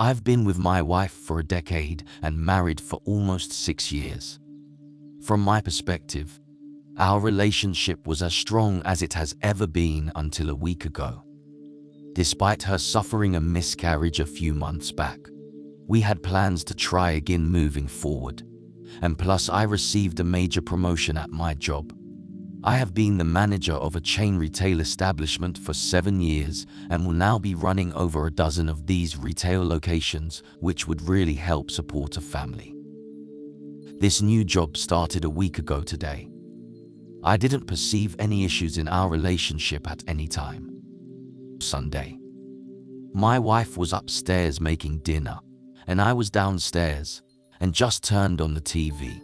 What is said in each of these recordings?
I've been with my wife for a decade and married for almost 6 years. From my perspective, our relationship was as strong as it has ever been until a week ago. Despite her suffering a miscarriage a few months back, we had plans to try again moving forward, and plus I received a major promotion at my job. I have been the manager of a chain retail establishment for 7 years and will now be running over a dozen of these retail locations, which would really help support a family. This new job started a week ago today. I didn't perceive any issues in our relationship at any time. Sunday. My wife was upstairs making dinner, and I was downstairs and just turned on the TV.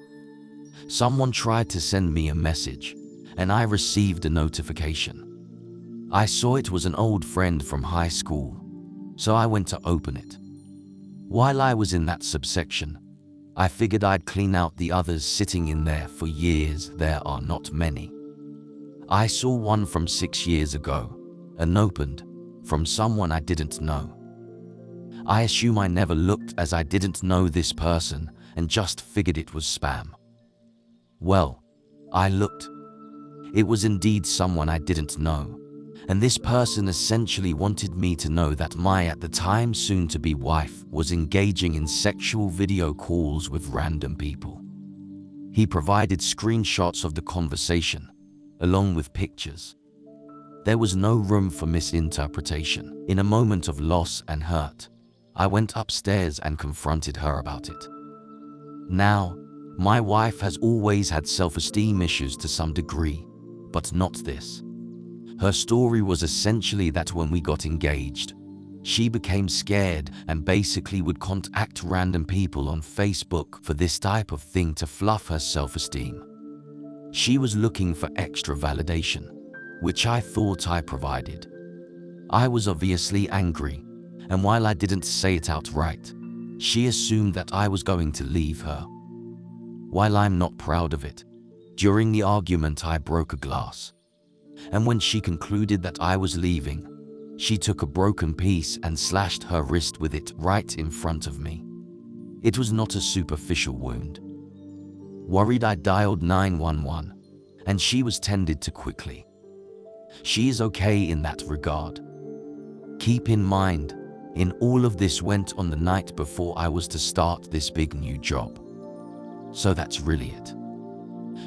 Someone tried to send me a message, and I received a notification. I saw it was an old friend from high school, so I went to open it. While I was in that subsection, I figured I'd clean out the others sitting in there for years. There are not many. I saw one from 6 years ago, unopened, from someone I didn't know. I assume I never looked as I didn't know this person and just figured it was spam. Well, I looked. It was indeed someone I didn't know, and this person essentially wanted me to know that my at the time soon-to-be wife was engaging in sexual video calls with random people. He provided screenshots of the conversation, along with pictures. There was no room for misinterpretation. In a moment of loss and hurt, I went upstairs and confronted her about it. Now, my wife has always had self-esteem issues to some degree, but not this. Her story was essentially that when we got engaged, she became scared and basically would contact random people on Facebook for this type of thing to fluff her self-esteem. She was looking for extra validation, which I thought I provided. I was obviously angry, and while I didn't say it outright, she assumed that I was going to leave her. While I'm not proud of it, during the argument I broke a glass, and when she concluded that I was leaving, she took a broken piece and slashed her wrist with it right in front of me. It was not a superficial wound. Worried, I dialed 911, and she was tended to quickly. She is okay in that regard. Keep in mind, in all of this went on the night before I was to start this big new job. So that's really it.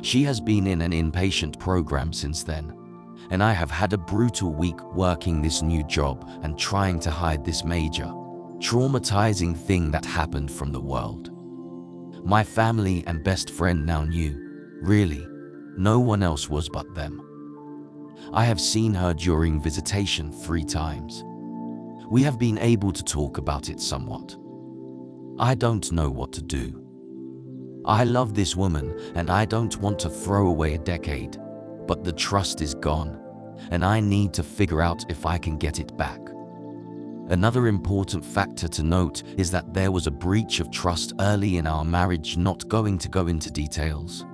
She has been in an inpatient program since then, and I have had a brutal week working this new job and trying to hide this major, traumatizing thing that happened from the world. My family and best friend now knew, really, no one else was but them. I have seen her during visitation 3 times. We have been able to talk about it somewhat. I don't know what to do. I love this woman and I don't want to throw away a decade, but the trust is gone, and I need to figure out if I can get it back. Another important factor to note is that there was a breach of trust early in our marriage. Not going to go into details,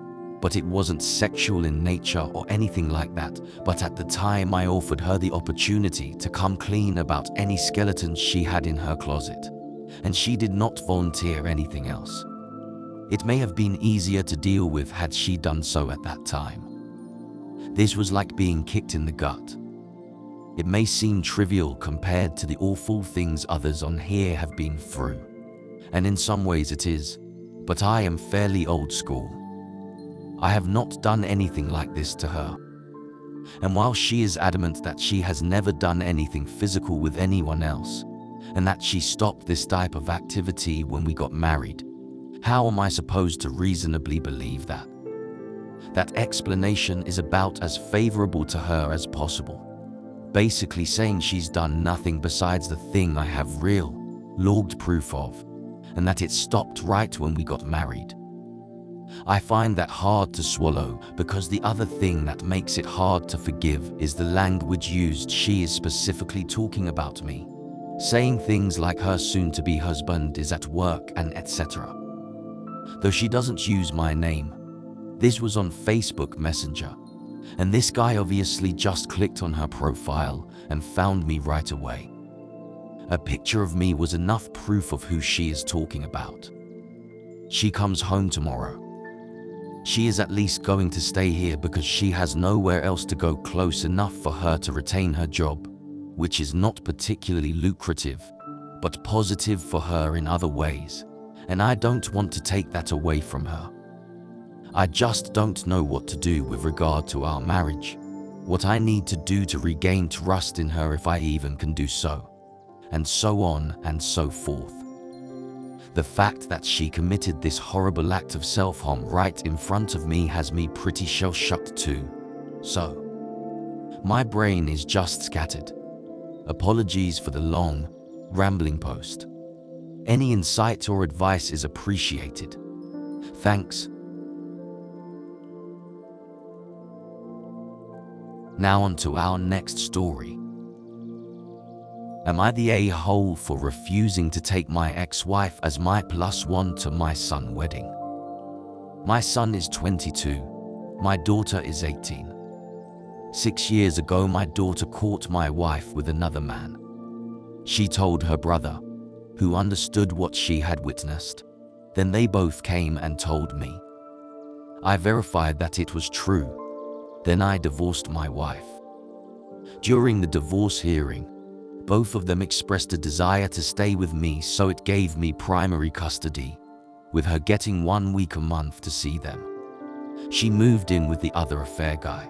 but it wasn't sexual in nature or anything like that, but at the time I offered her the opportunity to come clean about any skeletons she had in her closet, and she did not volunteer anything else. It may have been easier to deal with had she done so at that time. This was like being kicked in the gut. It may seem trivial compared to the awful things others on here have been through, and in some ways it is, but I am fairly old school. I have not done anything like this to her. And while she is adamant that she has never done anything physical with anyone else, and that she stopped this type of activity when we got married, how am I supposed to reasonably believe that? That explanation is about as favorable to her as possible, basically saying she's done nothing besides the thing I have real, logged proof of, and that it stopped right when we got married. I find that hard to swallow because the other thing that makes it hard to forgive is the language used. She is specifically talking about me, saying things like her soon-to-be husband is at work and etc. Though she doesn't use my name. This was on Facebook Messenger, and this guy obviously just clicked on her profile and found me right away. A picture of me was enough proof of who she is talking about. She comes home tomorrow. She is at least going to stay here because she has nowhere else to go close enough for her to retain her job, which is not particularly lucrative, but positive for her in other ways, and I don't want to take that away from her. I just don't know what to do with regard to our marriage, what I need to do to regain trust in her if I even can do so, and so on and so forth. The fact that she committed this horrible act of self-harm right in front of me has me pretty shell-shocked too. So, my brain is just scattered. Apologies for the long, rambling post. Any insight or advice is appreciated. Thanks. Now on to our next story. Am I the a-hole for refusing to take my ex-wife as my +1 to my son's wedding? My son is 22. My daughter is 18. 6 years ago, my daughter caught my wife with another man. She told her brother, who understood what she had witnessed. Then they both came and told me. I verified that it was true. Then I divorced my wife. During the divorce hearing, both of them expressed a desire to stay with me, so it gave me primary custody, with her getting 1 week a month to see them. She moved in with the other affair guy.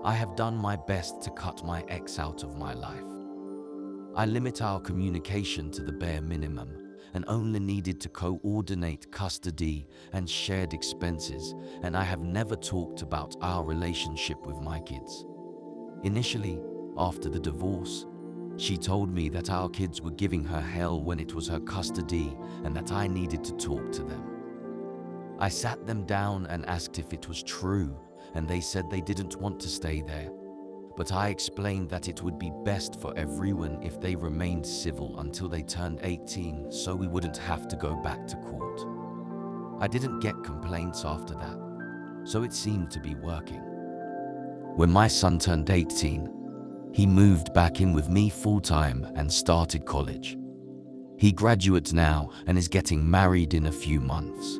I have done my best to cut my ex out of my life. I limit our communication to the bare minimum and only needed to coordinate custody and shared expenses, and I have never talked about our relationship with my kids. Initially, after the divorce, she told me that our kids were giving her hell when it was her custody and that I needed to talk to them. I sat them down and asked if it was true, and they said they didn't want to stay there. But I explained that it would be best for everyone if they remained civil until they turned 18, so we wouldn't have to go back to court. I didn't get complaints after that, so it seemed to be working. When my son turned 18, he moved back in with me full-time and started college. He graduates now and is getting married in a few months.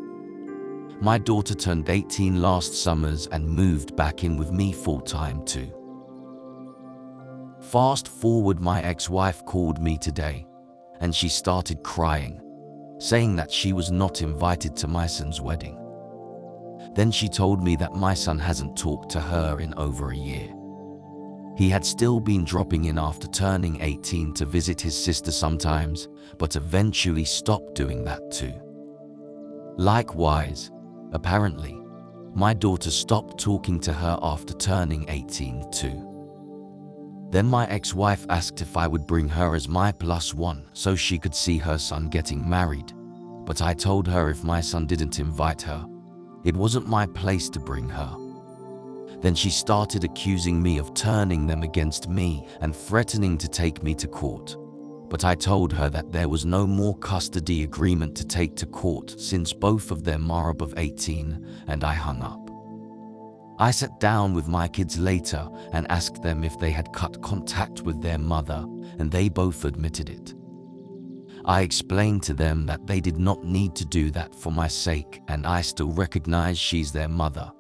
My daughter turned 18 last summers and moved back in with me full-time too. Fast forward, my ex-wife called me today, and she started crying, saying that she was not invited to my son's wedding. Then she told me that my son hasn't talked to her in over a year. He had still been dropping in after turning 18 to visit his sister sometimes, but eventually stopped doing that too. Likewise, apparently, my daughter stopped talking to her after turning 18 too. Then my ex-wife asked if I would bring her as my +1 so she could see her son getting married, but I told her if my son didn't invite her, it wasn't my place to bring her. Then she started accusing me of turning them against me and threatening to take me to court. But I told her that there was no more custody agreement to take to court since both of them are above 18, and I hung up. I sat down with my kids later and asked them if they had cut contact with their mother, and they both admitted it. I explained to them that they did not need to do that for my sake, and I still recognize she's their mother.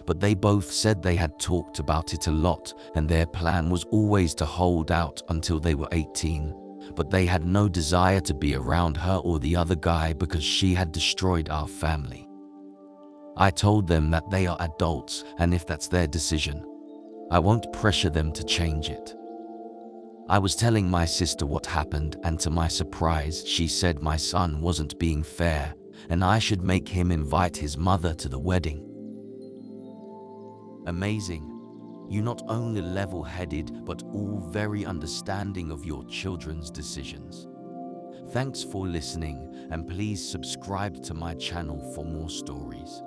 But they both said they had talked about it a lot and their plan was always to hold out until they were 18, but they had no desire to be around her or the other guy because she had destroyed our family. I told them that they are adults and if that's their decision, I won't pressure them to change it. I was telling my sister what happened, and to my surprise, she said my son wasn't being fair and I should make him invite his mother to the wedding. Amazing. You not only level-headed but all very understanding of your children's decisions. Thanks for listening, and please subscribe to my channel for more stories.